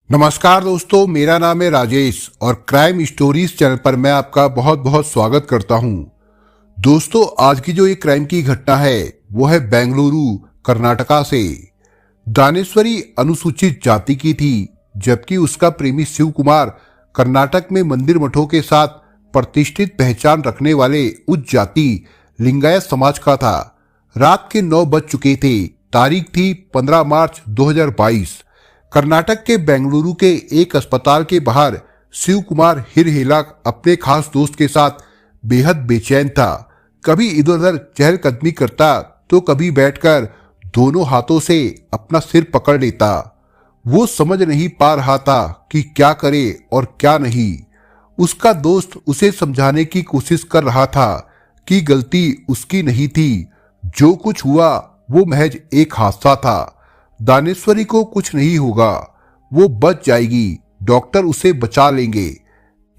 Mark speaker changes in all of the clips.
Speaker 1: नमस्कार दोस्तों, मेरा नाम है राजेश और क्राइम स्टोरीज चैनल पर मैं आपका बहुत बहुत स्वागत करता हूं। दोस्तों, आज की जो ये क्राइम की घटना है वो है बेंगलुरु कर्नाटका से। दानेश्वरी अनुसूचित जाति की थी, जबकि उसका प्रेमी शिव कुमार कर्नाटक में मंदिर मठों के साथ प्रतिष्ठित पहचान रखने वाले उच्च जाति लिंगायत समाज का था। रात के 9 बज चुके थे। तारीख थी 15 मार्च 2022। कर्नाटक के बेंगलुरु के एक अस्पताल के बाहर शिव कुमार हिरहिला अपने खास दोस्त के साथ बेहद बेचैन था। कभी इधर उधर चहलकदमी करता तो कभी बैठकर दोनों हाथों से अपना सिर पकड़ लेता। वो समझ नहीं पा रहा था कि क्या करे और क्या नहीं। उसका दोस्त उसे समझाने की कोशिश कर रहा था कि गलती उसकी नहीं थी, जो कुछ हुआ वो महज एक हादसा था। दानेश्वरी को कुछ नहीं होगा, वो बच जाएगी, डॉक्टर उसे बचा लेंगे।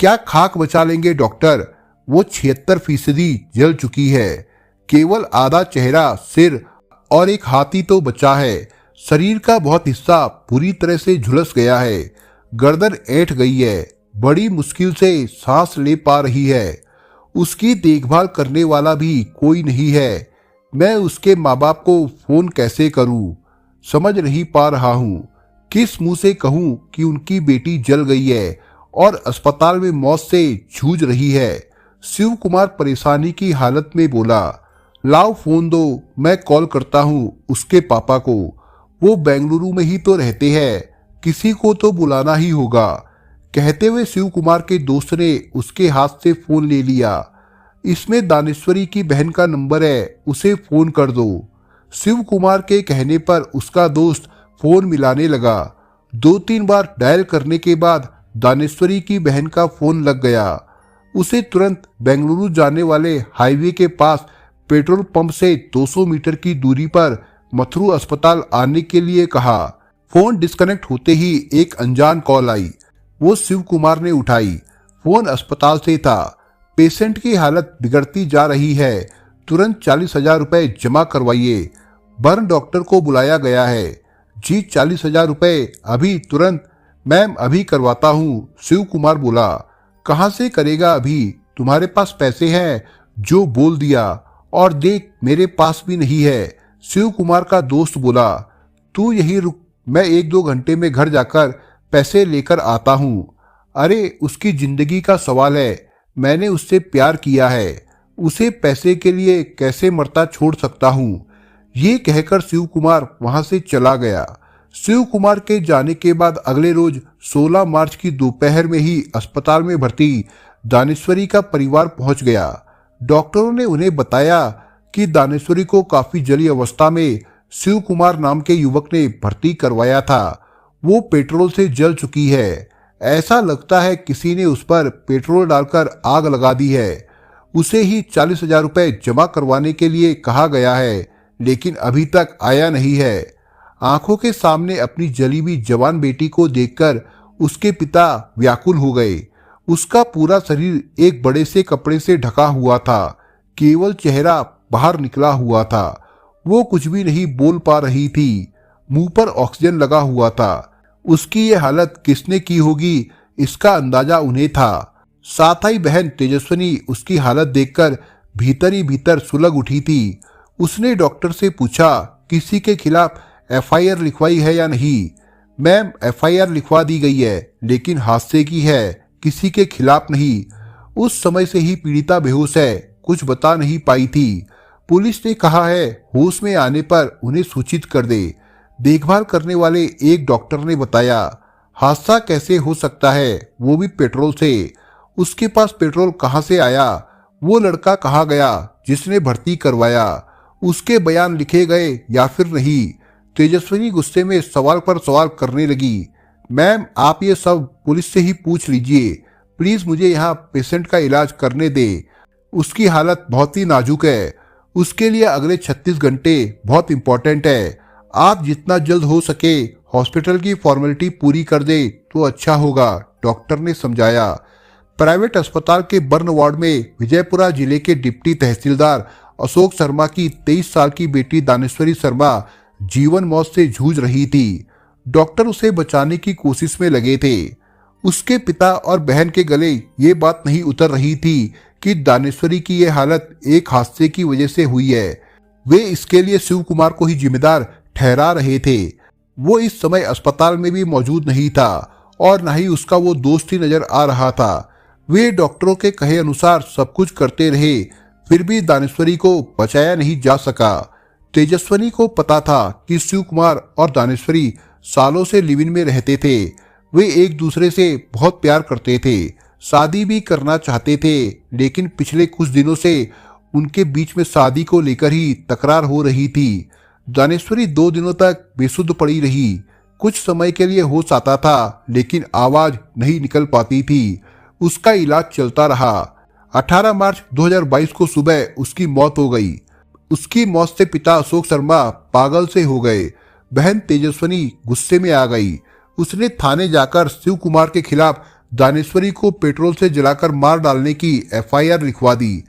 Speaker 1: क्या खाक बचा लेंगे डॉक्टर? वो 76% जल चुकी है। केवल आधा चेहरा, सिर और एक हाथ ही तो बचा है। शरीर का बहुत हिस्सा पूरी तरह से झुलस गया है। गर्दन ऐंठ गई है, बड़ी मुश्किल से सांस ले पा रही है। उसकी देखभाल करने वाला भी कोई नहीं है। मैं उसके माँ बाप को फोन कैसे करूं? समझ नहीं पा रहा हूं। किस मुंह से कहूं कि उनकी बेटी जल गई है और अस्पताल में मौत से जूझ रही है। शिव कुमार परेशानी की हालत में बोला, लाओ फोन दो, मैं कॉल करता हूं उसके पापा को। वो बेंगलुरु में ही तो रहते हैं, किसी को तो बुलाना ही होगा। कहते हुए शिव कुमार के दोस्त ने उसके हाथ से फोन ले लिया। इसमें दानेश्वरी की बहन का नंबर है, उसे फोन कर दो। शिव कुमार के कहने पर उसका दोस्त फोन मिलाने लगा। 2-3 बार डायल करने के बाद दानेश्वरी की बहन का फोन लग गया। उसे तुरंत बेंगलुरु जाने वाले हाईवे के पास पेट्रोल पंप से 200 मीटर की दूरी पर मथुरू अस्पताल आने के लिए कहा। फोन डिस्कनेक्ट होते ही एक अनजान कॉल आई। वो शिव कुमार ने उठाई। फोन अस्पताल से था। पेशेंट की हालत बिगड़ती जा रही है, तुरंत 40,000 रुपए जमा करवाइए। बर्न डॉक्टर को बुलाया गया है। जी 40,000 रुपए अभी तुरंत? मैम अभी करवाता हूँ, शिव कुमार बोला। कहाँ से करेगा अभी? तुम्हारे पास पैसे हैं? जो बोल दिया। और देख, मेरे पास भी नहीं है, शिव कुमार का दोस्त बोला। तू यहीं रुक, मैं 1-2 घंटे में घर जाकर पैसे लेकर आता हूँ। अरे उसकी जिंदगी का सवाल है, मैंने उससे प्यार किया है, उसे पैसे के लिए कैसे मरता छोड़ सकता हूँ। ये कहकर शिव कुमार वहां से चला गया। शिव कुमार के जाने के बाद अगले रोज 16 मार्च की दोपहर में ही अस्पताल में भर्ती दानेश्वरी का परिवार पहुंच गया। डॉक्टरों ने उन्हें बताया कि दानेश्वरी को काफी जली अवस्था में शिव कुमार नाम के युवक ने भर्ती करवाया था। वो पेट्रोल से जल चुकी है। ऐसा लगता है किसी ने उस पर पेट्रोल डालकर आग लगा दी है। उसे ही 40,000 रुपए जमा करवाने के लिए कहा गया है, लेकिन अभी तक आया नहीं है। आंखों के सामने अपनी जली हुई जवान बेटी को देखकर उसके पिता व्याकुल हो गए। उसका पूरा शरीर एक बड़े से कपड़े से ढका हुआ था, केवल चेहरा बाहर निकला हुआ था। वो कुछ भी नहीं बोल पा रही थी, मुंह पर ऑक्सीजन लगा हुआ था। उसकी ये हालत किसने की होगी, इसका अंदाजा उन्हें था। साथाई बहन तेजस्विनी उसकी हालत देखकर भीतर ही भीतर सुलग उठी थी। उसने डॉक्टर से पूछा, किसी के खिलाफ एफआईआर लिखवाई है या नहीं? मैम एफआईआर लिखवा दी गई है, लेकिन हादसे की है, किसी के खिलाफ नहीं। उस समय से ही पीड़िता बेहोश है, कुछ बता नहीं पाई थी। पुलिस ने कहा है होश में आने पर उन्हें सूचित कर दे। देखभाल करने वाले एक डॉक्टर ने बताया, हादसा कैसे हो सकता है, वो भी पेट्रोल से? उसके पास पेट्रोल कहाँ से आया? वो लड़का कहाँ गया जिसने भर्ती करवाया? उसके बयान लिखे गए या फिर नहीं? तेजस्विनी गुस्से में सवाल पर सवाल करने लगी। मैम आप ये सब पुलिस से ही पूछ लीजिए, प्लीज मुझे यहाँ पेशेंट का इलाज करने दे। उसकी हालत बहुत ही नाजुक है, उसके लिए अगले 36 घंटे बहुत इंपॉर्टेंट है। आप जितना जल्द हो सके हॉस्पिटल की फॉर्मेलिटी पूरी कर दे तो अच्छा होगा, डॉक्टर ने समझाया। प्राइवेट अस्पताल के बर्न वार्ड में विजयपुरा जिले के डिप्टी तहसीलदार अशोक शर्मा की 23 साल की बेटी दानेश्वरी शर्मा जीवन मौत से जूझ रही थी। डॉक्टर उसे बचाने की कोशिश में लगे थे। उसके पिता और बहन के गले ये बात नहीं उतर रही थी कि दानेश्वरी की यह हालत एक हादसे की वजह से हुई है। वे इसके लिए शिव कुमार को ही जिम्मेदार ठहरा रहे थे। वो इस समय अस्पताल में भी मौजूद नहीं था और न ही उसका वो दोस्त ही नजर आ रहा था। वे डॉक्टरों के कहे अनुसार सब कुछ करते रहे, फिर भी दानेश्वरी को बचाया नहीं जा सका। तेजस्वनी को पता था कि शिव कुमार और दानेश्वरी सालों से लिव इन में रहते थे। वे एक दूसरे से बहुत प्यार करते थे, शादी भी करना चाहते थे, लेकिन पिछले कुछ दिनों से उनके बीच में शादी को लेकर ही तकरार हो रही थी। दानेश्वरी 2 दिनों तक बेसुध पड़ी रही। कुछ समय के लिए होश आता था, लेकिन आवाज नहीं निकल पाती थी। उसका इलाज चलता रहा। 18 मार्च 2022 को सुबह उसकी मौत हो गई। उसकी मौत से पिता अशोक शर्मा पागल से हो गए। बहन तेजस्वनी गुस्से में आ गई। उसने थाने जाकर शिव कुमार के खिलाफ दानेश्वरी को पेट्रोल से जलाकर मार डालने की FIR लिखवा दी।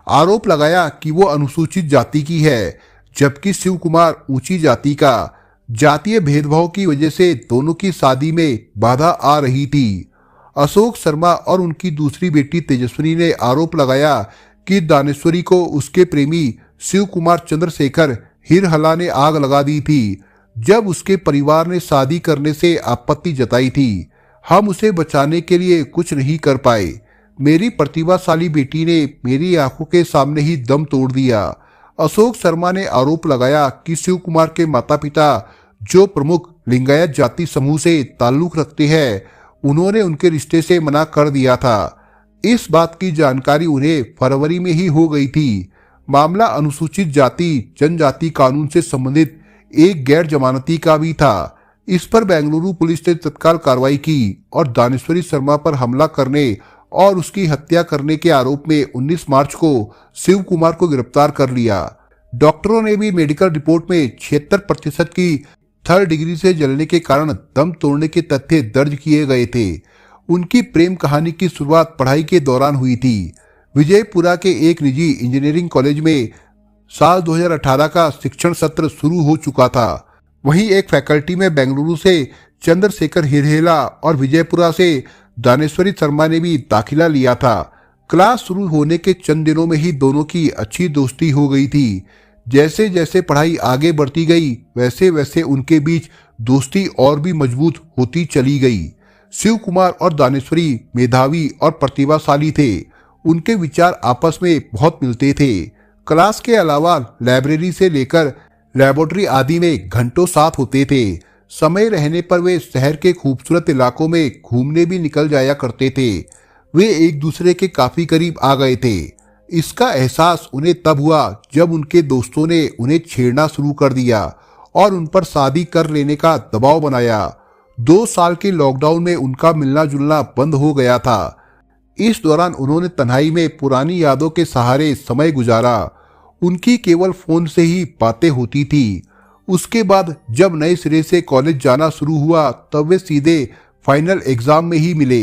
Speaker 1: आरोप लगाया कि वो अनुसूचित जाति की है, जबकि शिव कुमार ऊंची जाति का। जातीय भेदभाव की वजह से दोनों की शादी में बाधा आ रही थी। अशोक शर्मा और उनकी दूसरी बेटी तेजस्वनी ने आरोप लगाया कि दानेश्वरी को उसके प्रेमी शिव कुमार चंद्रशेखर हिरहला ने आग लगा दी थी, जब उसके परिवार ने शादी करने से आपत्ति जताई थी। हम उसे बचाने के लिए कुछ नहीं कर पाए। मेरी प्रतिभाशाली बेटी ने मेरी आंखों के सामने ही दम तोड़ दिया। अशोक शर्मा ने आरोप लगाया कि शिव कुमार के माता पिता, जो प्रमुख लिंगायत जाति समूह से ताल्लुक रखते हैं, उन्होंने उनके रिश्ते से मना कर दिया था। इस बात की जानकारी उन्हें फरवरी में ही हो गई थी। मामला अनुसूचित जाति जनजाति कानून से संबंधित एक गैर जमानती का भी था। इस पर बेंगलुरु पुलिस ने तत्काल कार्रवाई की और दानेश्वरी शर्मा पर हमला करने और उसकी हत्या करने के आरोप में 19 मार्च को शिव कुमार को गिरफ्तार कर लिया। डॉक्टरों ने भी मेडिकल रिपोर्ट में 76% की 3rd डिग्री से जलने के कारण दम तोड़ने के तथ्य दर्ज किए गए थे। उनकी प्रेम कहानी की शुरुआत पढ़ाई के दौरान हुई थी। विजयपुरा के एक निजी इंजीनियरिंग कॉलेज में साल 2018 का शिक्षण सत्र शुरू हो चुका था। वहीं एक फैकल्टी में बेंगलुरु से चंद्रशेखर हिरहेला और विजयपुरा से दानेश्वरी शर्मा ने भी दाखिला लिया था। क्लास शुरू होने के चंद दिनों में ही दोनों की अच्छी दोस्ती हो गई थी। जैसे जैसे पढ़ाई आगे बढ़ती गई, वैसे वैसे उनके बीच दोस्ती और भी मजबूत होती चली गई। शिव कुमार और दानेश्वरी मेधावी और प्रतिभाशाली थे। उनके विचार आपस में बहुत मिलते थे। क्लास के अलावा लाइब्रेरी से लेकर लैबोरेटरी आदि में घंटों साथ होते थे। समय रहने पर वे शहर के खूबसूरत इलाकों में घूमने भी निकल जाया करते थे। वे एक दूसरे के काफी करीब आ गए थे। इसका एहसास उन्हें तब हुआ जब उनके दोस्तों ने उन्हें छेड़ना शुरू कर दिया और उन पर शादी कर लेने का दबाव बनाया। 2 साल के लॉकडाउन में उनका मिलना जुलना बंद हो गया था। इस दौरान उन्होंने तन्हाई में पुरानी यादों के सहारे समय गुजारा। उनकी केवल फोन से ही बातें होती थी। उसके बाद जब नए सिरे से कॉलेज जाना शुरू हुआ, तब वे सीधे फाइनल एग्जाम में ही मिले।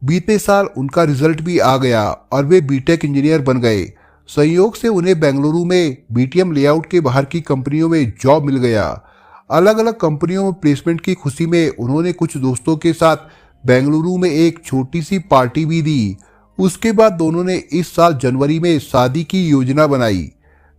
Speaker 1: बीते साल उनका रिजल्ट भी आ गया और वे बीटेक इंजीनियर बन गए। संयोग से उन्हें बेंगलुरु में BTM लेआउट के बाहर की कंपनियों में जॉब मिल गया। अलग अलग कंपनियों में प्लेसमेंट की खुशी में उन्होंने कुछ दोस्तों के साथ बेंगलुरु में एक छोटी सी पार्टी भी दी। उसके बाद दोनों ने इस साल जनवरी में शादी की योजना बनाई।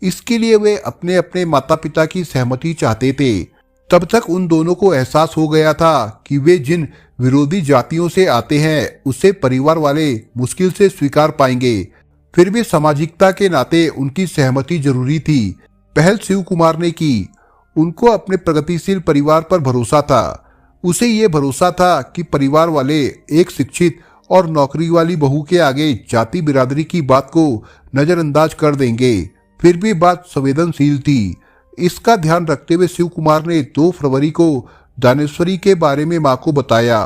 Speaker 1: इसके लिए वे अपने अपने माता पिता की सहमति चाहते थे। तब तक उन दोनों को एहसास हो गया था कि वे जिन विरोधी जातियों से आते हैं, उसे परिवार वाले मुश्किल से स्वीकार पाएंगे। फिर भी सामाजिकता के नाते उनकी सहमति जरूरी थी। पहल शिव कुमार ने की। उनको अपने प्रगतिशील परिवार पर भरोसा था। उसे ये भरोसा था कि परिवार वाले एक शिक्षित और नौकरी वाली बहू के आगे जाति बिरादरी की बात को नजरअंदाज कर देंगे। फिर भी बात संवेदनशील थी। इसका ध्यान रखते हुए शिव कुमार ने 2 फरवरी को दानेश्वरी के बारे में मां को बताया,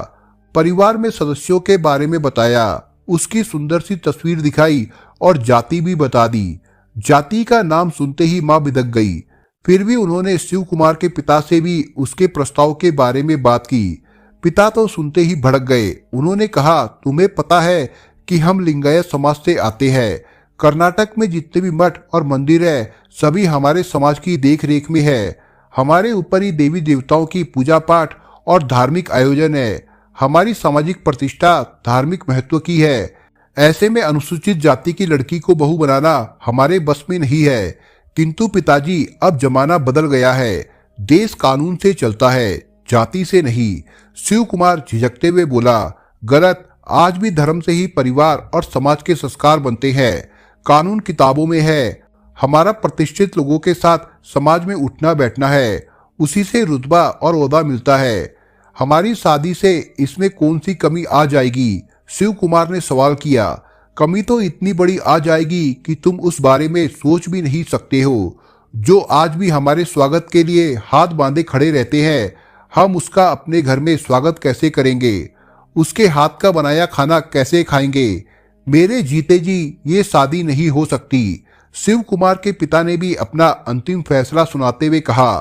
Speaker 1: परिवार में सदस्यों के बारे में बताया, उसकी सुंदर सी तस्वीर दिखाई और जाति भी बता दी। जाति का नाम सुनते ही मां बिदक गई। फिर भी उन्होंने शिव कुमार के पिता से भी उसके प्रस्ताव के बारे में बात की। पिता तो सुनते ही भड़क गए। उन्होंने कहा, तुम्हें पता है कि हम लिंगायत समाज से आते हैं। कर्नाटक में जितने भी मठ और मंदिर है, सभी हमारे समाज की देख रेख में है। हमारे ऊपर ही देवी देवताओं की पूजा पाठ और धार्मिक आयोजन है। हमारी सामाजिक प्रतिष्ठा धार्मिक महत्व की है। ऐसे में अनुसूचित जाति की लड़की को बहू बनाना हमारे बस में नहीं है। किंतु पिताजी, अब जमाना बदल गया है। देश कानून से चलता है, जाति से नहीं। शिव कुमार झिझकते हुए बोला, गलत। आज भी धर्म से ही परिवार और समाज के संस्कार बनते हैं। कानून किताबों में है। हमारा प्रतिष्ठित लोगों के साथ समाज में उठना बैठना है, उसी से रुतबा और ओहदा मिलता है। हमारी शादी से इसमें कौन सी कमी आ जाएगी? शिव कुमार ने सवाल किया। कमी तो इतनी बड़ी आ जाएगी कि तुम उस बारे में सोच भी नहीं सकते हो। जो आज भी हमारे स्वागत के लिए हाथ बांधे खड़े रहते हैं, हम उसका अपने घर में स्वागत कैसे करेंगे? उसके हाथ का बनाया खाना कैसे खाएंगे? मेरे जीते जी ये शादी नहीं हो सकती। शिव कुमार के पिता ने भी अपना अंतिम फैसला सुनाते हुए कहा।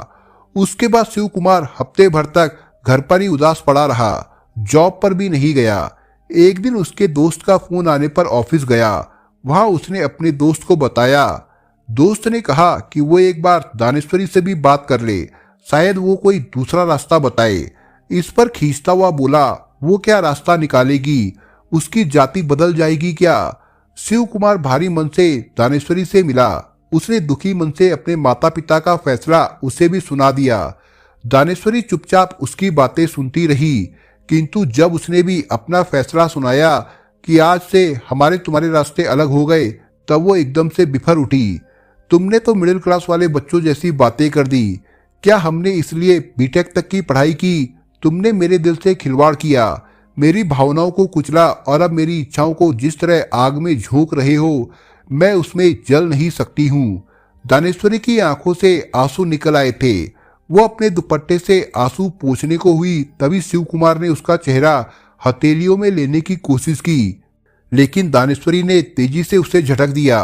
Speaker 1: उसके बाद शिव कुमार हफ्ते भर तक घर पर ही उदास पड़ा रहा। जॉब पर भी नहीं गया। एक दिन उसके दोस्त का फोन आने पर ऑफिस गया। वहां उसने अपने दोस्त को बताया। दोस्त ने कहा कि वो एक बार दानेश्वरी से भी बात कर ले, शायद वो कोई दूसरा रास्ता बताए। इस पर खींचता हुआ बोला, वो क्या रास्ता निकालेगी? उसकी जाति बदल जाएगी क्या? शिव कुमार भारी मन से दानेश्वरी से मिला। उसने दुखी मन से अपने माता पिता का फैसला उसे भी सुना दिया। दानेश्वरी चुपचाप उसकी बातें सुनती रही, किंतु जब उसने भी अपना फैसला सुनाया कि आज से हमारे तुम्हारे रास्ते अलग हो गए, तब वो एकदम से बिफर उठी। तुमने तो मिडिल क्लास वाले बच्चों जैसी बातें कर दी। क्या हमने इसलिए बीटेक तक की पढ़ाई की? तुमने मेरे दिल से खिलवाड़ किया, मेरी भावनाओं को कुचला और अब मेरी इच्छाओं को जिस तरह आग में झोंक रहे हो, मैं उसमें जल नहीं सकती हूँ। दानेश्वरी की आंखों से आंसू निकल आए थे। वो अपने दुपट्टे से आंसू पोंछने को हुई, तभी शिव कुमार ने उसका चेहरा हथेलियों में लेने की कोशिश की, लेकिन दानेश्वरी ने तेजी से उसे झटक दिया।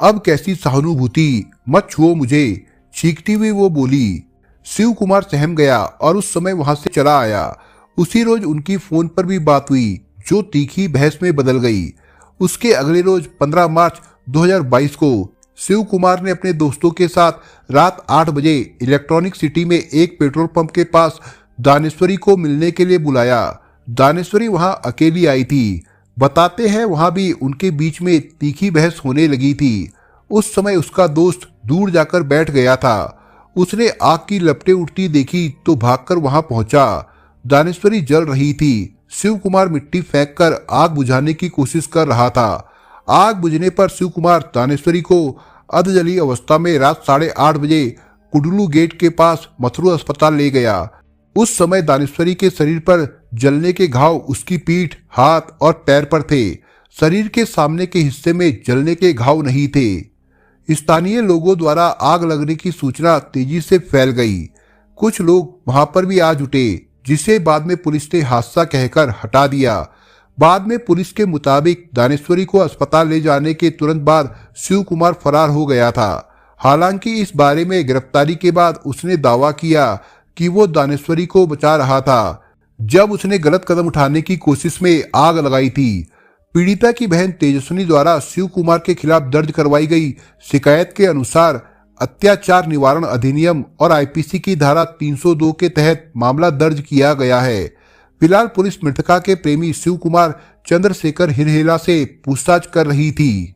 Speaker 1: अब कैसी सहानुभूति, मत छुओ मुझे, चीखती हुई वो बोली। शिव कुमार सहम गया और उस समय वहां से चला आया। उसी रोज उनकी फोन पर भी बात हुई, जो तीखी बहस में बदल गई। उसके अगले रोज 15 मार्च 2022 को शिव कुमार ने अपने दोस्तों के साथ रात 8 बजे इलेक्ट्रॉनिक सिटी में एक पेट्रोल पंप के पास दानेश्वरी को मिलने के लिए बुलाया। दानेश्वरी वहां अकेली आई थी। बताते हैं वहां भी उनके बीच में तीखी बहस होने लगी थी। उस समय उसका दोस्त दूर जाकर बैठ गया था। उसने आग की लपटें उठती देखी तो भागकर वहां पहुंचा। दानेश्वरी जल रही थी। शिव कुमार मिट्टी फेंककर आग बुझाने की कोशिश कर रहा था। आग बुझने पर शिव कुमार दानेश्वरी को अर्धजली अवस्था में रात 8:30 बजे कुडलू गेट के पास मथुरा अस्पताल ले गया। उस समय दानेश्वरी के शरीर पर जलने के घाव उसकी पीठ, हाथ और पैर पर थे। शरीर के सामने के हिस्से में जलने के घाव नहीं थे। स्थानीय लोगों द्वारा आग लगने की सूचना तेजी से फैल गई। कुछ लोग वहां पर भी आ जुटे, जिसे बाद में पुलिस ने हादसा कहकर हटा दिया। बाद में पुलिस के मुताबिक दानेश्वरी को अस्पताल ले जाने के तुरंत बाद शिव कुमार फरार हो गया था। हालांकि इस बारे में गिरफ्तारी के बाद उसने दावा किया कि वो दानेश्वरी को बचा रहा था जब उसने गलत कदम उठाने की कोशिश में आग लगाई थी। पीड़िता की बहन तेजस्विनी द्वारा शिव कुमार के खिलाफ दर्ज करवाई गई शिकायत के अनुसार अत्याचार निवारण अधिनियम और आईपीसी की धारा 302 के तहत मामला दर्ज किया गया है। फिलहाल पुलिस मृतका के प्रेमी शिव कुमार चंद्रशेखर हिरहेला से पूछताछ कर रही थी।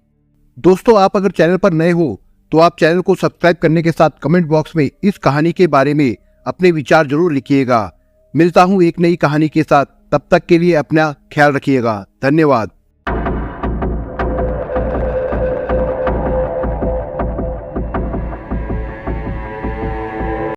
Speaker 2: दोस्तों, आप अगर चैनल पर नए हो तो आप चैनल को सब्सक्राइब करने के साथ कमेंट बॉक्स में इस कहानी के बारे में अपने विचार जरूर लिखिएगा। मिलता हूं एक नई कहानी के साथ, तब तक के लिए अपना ख्याल रखिएगा। धन्यवाद।